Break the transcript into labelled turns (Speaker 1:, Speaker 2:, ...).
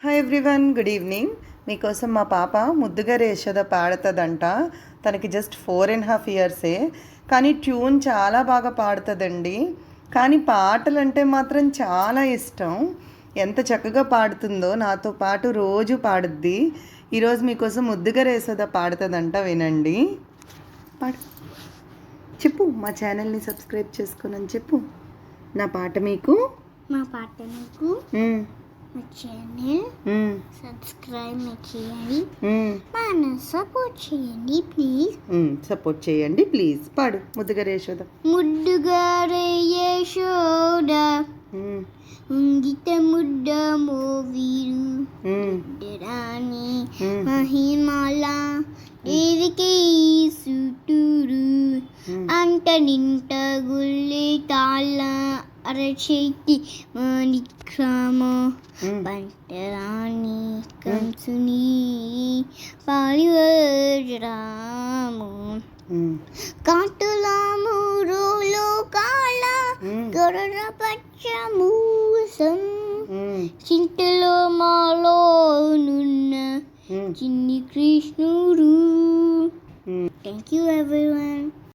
Speaker 1: Hi everyone, good evening. మీకోసం మా పాప ముద్దుగారు యశోద పాడుతుందంట. తనకి జస్ట్ 4.5 ఇయర్సే, కానీ ట్యూన్ చాలా బాగా పాడుతుందండి. కానీ పాటలు అంటే మాత్రం చాలా ఇష్టం. ఎంత చక్కగా పాడుతుందో, నాతో పాటు రోజు పాడుద్ది. ఈరోజు మీకోసం ముద్దుగారు యశోద పాడుతుందంట, వినండి. పాడు, చెప్పు. మా ఛానల్ని సబ్స్క్రైబ్ చేసుకోనని చెప్పు. నా పాట మీకు
Speaker 2: మా పాట మీకు మా ఛానల్ సబ్స్క్రైబ్ చేయండి, మన సపోర్ట్ చేయండి ప్లీజ్.
Speaker 1: సపోర్ట్ చేయండి ప్లీజ్. పాడు ముద్దుగారు యశోద.
Speaker 2: ముద్దుగారు యశోద ఉంగిత ముద్ద మోవీరు రాణి మహిమాల దేవికి సుటూరు అంట నింట గుల్లి తాళ అరచేతి మాణిక్రమ పంటరాణి కంసుని పాలివరాము కాటులాము రోలో కాల గరుడ పచ్చమూసం చింతలో మాలో నున్న చిన్ని కృష్ణుడు. Thank you everyone.